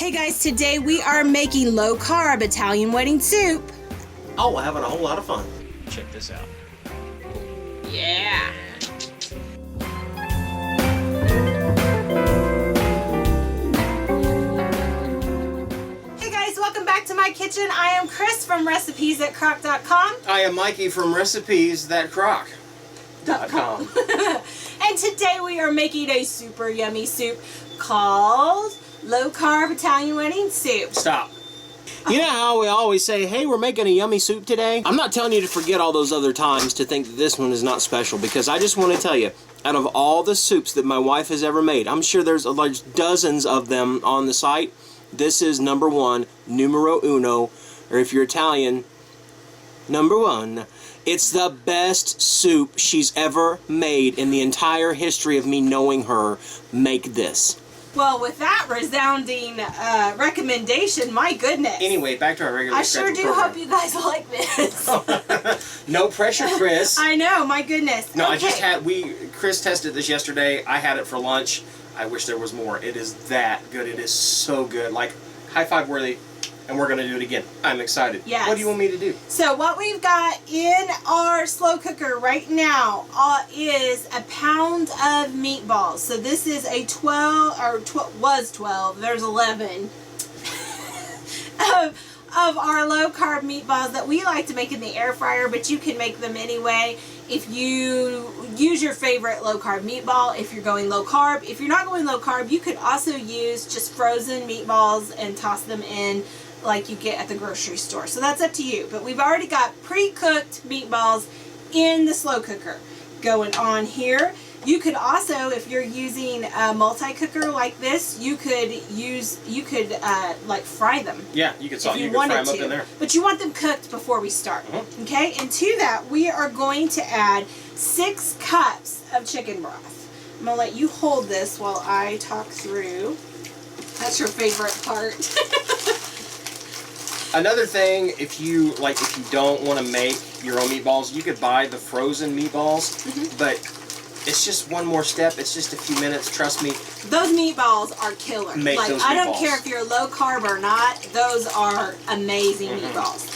Hey guys, today we are making low-carb Italian wedding soup. Oh, we're having a whole lot of fun. Check this out. Yeah. Hey guys, welcome back to my kitchen. I am Cris from recipes@crock.com. I am Mikey from recipes.crock.com. And today we are making a super yummy soup called low-carb Italian wedding soup. Stop. You know how we always say, hey, we're making a yummy soup today? I'm not telling you to forget all those other times to think that this one is not special, because I just want to tell you, out of all the soups that my wife has ever made, I'm sure there's dozens of them on the site, this is number one, numero uno, or if you're Italian, number one. It's the best soup she's ever made in the entire history of me knowing her. Make this. Well, with that resounding recommendation, my goodness. Anyway, back to our regular scheduled program. Hope you guys like this. No pressure, Cris. I know, my goodness. No, okay. Cris tested this yesterday. I had it for lunch. I wish there was more. It is that good. It is so good. Like, high five worthy. And we're going to do it again. I'm excited. Yes. What do you want me to do? So what we've got in our slow cooker right now is a pound of meatballs. So this is a 12, was 12, there's 11 of our low carb meatballs that we like to make in the air fryer, but you can make them anyway. If you use your favorite low carb meatball, if you're going low carb. If you're not going low carb, you could also use just frozen meatballs and toss them in like you get at the grocery store. So that's up to you. But we've already got pre-cooked meatballs in the slow cooker going on here. You could also, if you're using a multi-cooker like this, you could like fry them. Yeah, you could fry them up in there. But you want them cooked before we start. Mm-hmm. Okay? And to that, we are going to add 6 cups of chicken broth. I'm going to let you hold this while I talk through. That's your favorite part. Another thing, if you don't want to make your own meatballs, you could buy the frozen meatballs, but it's just one more step. It's just a few minutes. Trust me. Those meatballs are killer. Make those meatballs. I don't care if you're low carb or not. Those are amazing meatballs.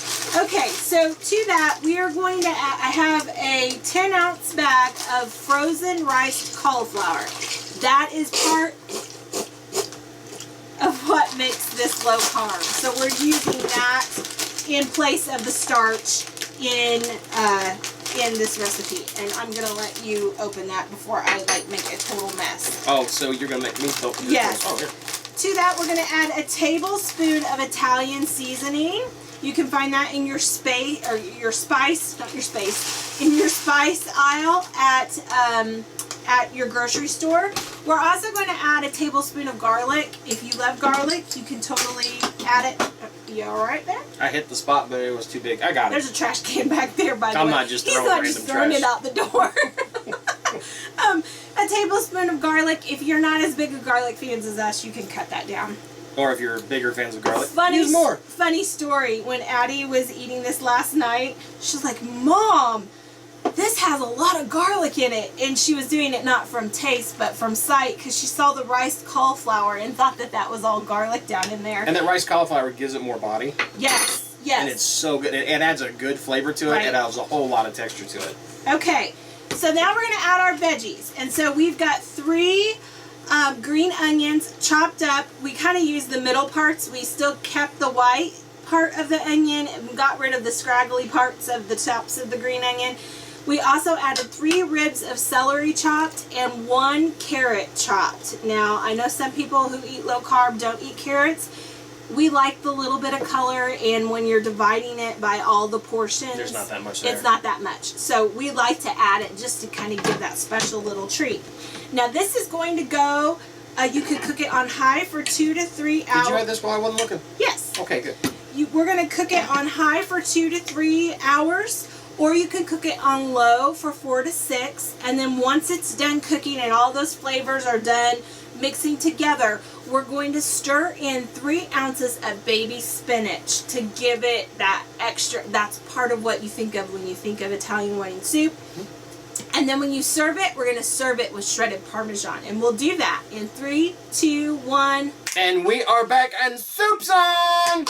Okay, so to that, we are going to I have a 10-ounce bag of frozen riced cauliflower. That is part of what makes this low carb. So we're using that in place of the starch in this recipe. And I'm gonna let you open that before I make a total mess. Oh, so you're gonna make me help you? Yes. Oh, here. To that, we're gonna add a tablespoon of Italian seasoning. You can find that in your spice aisle at your grocery store. We're also going to add a tablespoon of garlic. If you love garlic, you can totally add it. You all right there? I hit the spot, but it was too big. I got it. There's a trash can back there, by the way. I'm not just throwing random trash. He's not just throwing it out the door. A tablespoon of garlic. If you're not as big of garlic fans as us, you can cut that down. Or if you're bigger fans of garlic, use more. Funny story. When Addie was eating this last night, she was like, Mom, this has a lot of garlic in it. And she was doing it not from taste, but from sight, because she saw the riced cauliflower and thought that was all garlic down in there. And that riced cauliflower gives it more body. Yes, yes. And it's so good. It adds a good flavor to it. Right. It adds a whole lot of texture to it. Okay, so now we're going to add our veggies. And so we've got 3 green onions chopped up. We kind of used the middle parts. We still kept the white part of the onion and got rid of the scraggly parts of the tops of the green onion. We also added 3 ribs of celery chopped and 1 carrot chopped. Now, I know some people who eat low carb don't eat carrots. We like the little bit of color, and when you're dividing it by all the portions, there's not that much there. It's not that much. So we like to add it just to kind of give that special little treat. Now, this is going to go, you could cook it on high for 2 to 3 hours. Did you add this while I wasn't looking? Yes. Okay, good. We're going to cook it on high for 2 to 3 hours. Or you can cook it on low for 4 to 6, and then once it's done cooking and all those flavors are done mixing together, we're going to stir in 3 ounces of baby spinach to give it that extra. That's part of what you think of when you think of Italian wedding soup. And then when you serve it, we're going to serve it with shredded Parmesan. And we'll do that in 3, 2, 1. And we are back and soup's on!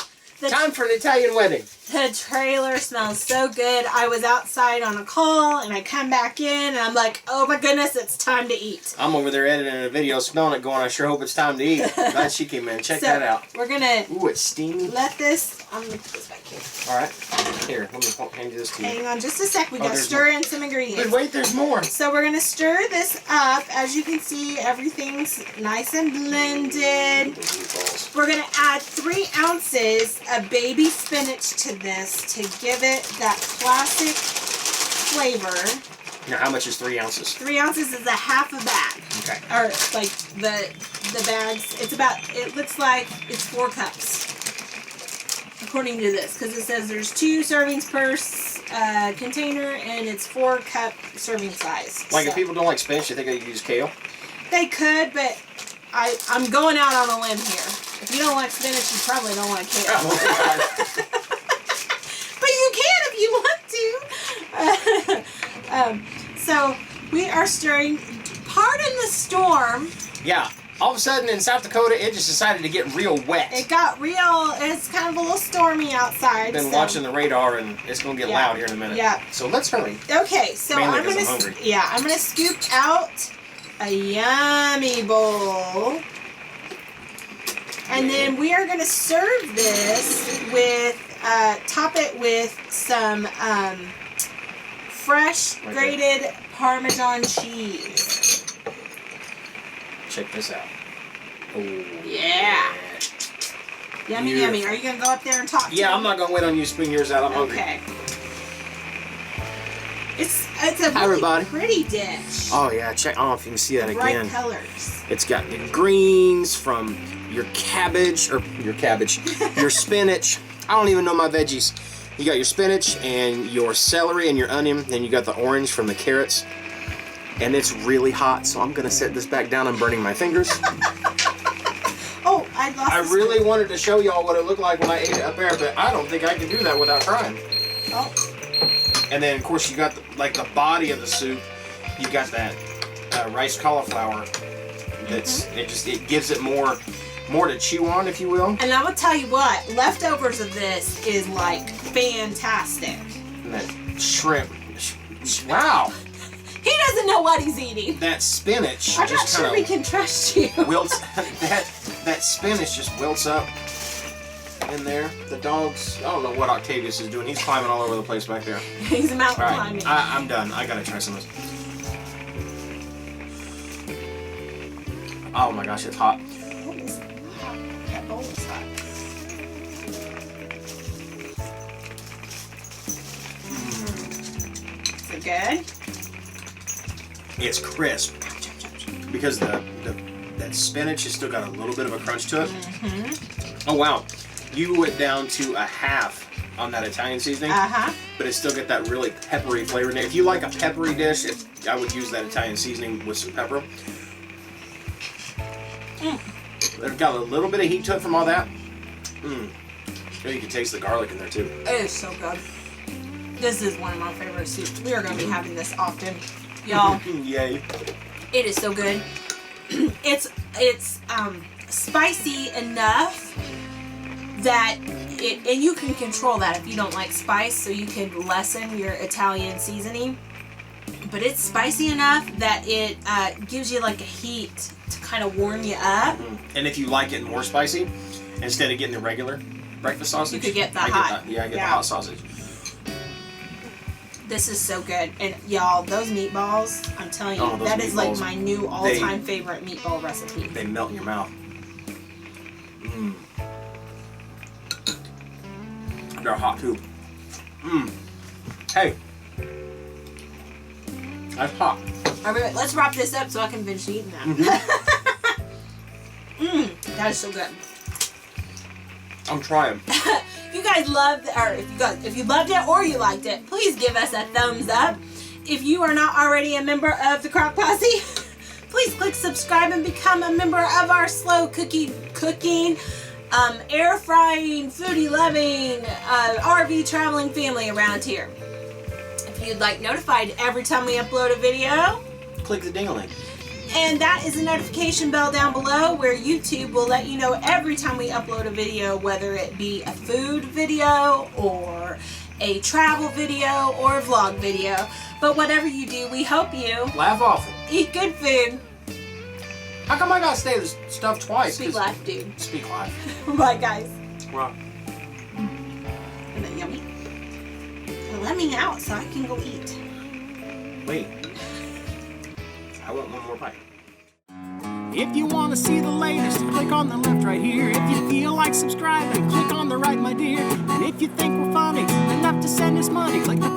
Time for an Italian wedding. The trailer smells so good. I was outside on a call and I come back in and I'm like, oh my goodness, it's time to eat. I'm over there editing a video, smelling it, going, I sure hope it's time to eat. Glad she came in. Check that out. We're going to... Ooh, it's steamy. Let this... I'm going to put this back here. Alright. Here, let me hand this to you. Hang on just a sec. We got to stir in some ingredients. But wait, there's more. So we're going to stir this up. As you can see, everything's nice and blended. We're going to add 3 ounces of baby spinach to this to give it that classic flavor. Now, how much is 3 ounces? 3 ounces is a half a bag. Okay. Or like the bags. It's about, it looks like it's 4 cups. According to this, because it says there's 2 servings per container and it's 4-cup serving size. Like if people don't like spinach, you think they could use kale? They could, but I'm going out on a limb here. If you don't like spinach, you probably don't like kale. Oh, But you can if you want to. So we are stirring. Pardon the storm. Yeah. All of a sudden in South Dakota, it just decided to get real wet. It got real. It's kind of a little stormy outside. I've been watching the radar, and it's going to get loud here in a minute. Yeah. So let's hurry. Okay, so Mainly I'm gonna hungry. I'm gonna scoop out a yummy bowl, and then we are gonna serve this with top it with some fresh grated Parmesan cheese. Check this out. Oh, Yeah. Yummy, Beautiful. yummy. Are you gonna go up there and talk? Yeah, to I'm not going to wait on you to spoon yours out. I'm hungry. Okay. It's a Hi, really everybody. pretty dish. Oh, yeah. Check. I don't know if you can see that Bright again. colors. It's got the greens from your cabbage, your spinach. I don't even know my veggies. You got your spinach and your celery and your onion. Then you got the orange from the carrots. And it's really hot, so I'm going to set this back down. I'm burning my fingers. Oh, I lost I the really wanted to show y'all what it looked like when I ate it up there, but I don't think I can do that without trying. Oh. And then, of course, you got the body of the soup. You got that rice cauliflower. It gives it more to chew on, if you will. And I will tell you what, leftovers of this is like fantastic. And that shrimp. Wow. He doesn't know what he's eating. That spinach I'm not just sure kind we of can trust you. wilts. That spinach just wilts up in there. The dogs. I don't know what Octavius is doing. He's climbing all over the place back there. He's mountain All right, climbing. I'm done. I gotta try some of this. Oh my gosh, it's hot. That bowl is hot. Is it good? It's crisp because that spinach has still got a little bit of a crunch to it. Mm-hmm. Oh wow, you went down to a half on that Italian seasoning, but it still got that really peppery flavor. Now, if you like a peppery dish, I would use that Italian seasoning with some pepper. It's got a little bit of heat to it from all that. You can taste the garlic in there too. It is so good. This is one of my favorite soups. We are going to be having this often. Y'all. Yay. It is so good. It's spicy enough that and you can control that if you don't like spice, so you can lessen your Italian seasoning. But it's spicy enough that it gives you like a heat to kind of warm you up. And if you like it more spicy, instead of getting the regular breakfast sausage, You could get the hot. I get the hot sausage. This is so good. And y'all, those meatballs, I'm telling you, that is like my new all-time favorite meatball recipe. They melt in your mouth. They're hot too. Hey. That's hot. All right, let's wrap this up so I can finish eating that. That is so good. I'm trying. If you guys loved, or if you loved it or you liked it, please give us a thumbs up. If you are not already a member of the Crock Posse, please click subscribe and become a member of our slow cooking, air frying, foodie loving, RV traveling family around here. If you'd like notified every time we upload a video, click the ding-a-ling. and that is a notification bell down below where YouTube will let you know every time we upload a video, whether it be a food video or a travel video or a vlog video. But whatever you do, we hope you Laugh often. eat good food. How come I gotta say this stuff twice? Speak life, dude. Speak life. Bye, guys. Well, Isn't that yummy? Well, let me out so I can go eat. wait. I want one more bite. If you want to see the latest, click on the left right here. If you feel like subscribing, click on the right, my dear. And if you think we're funny enough to send us money, click the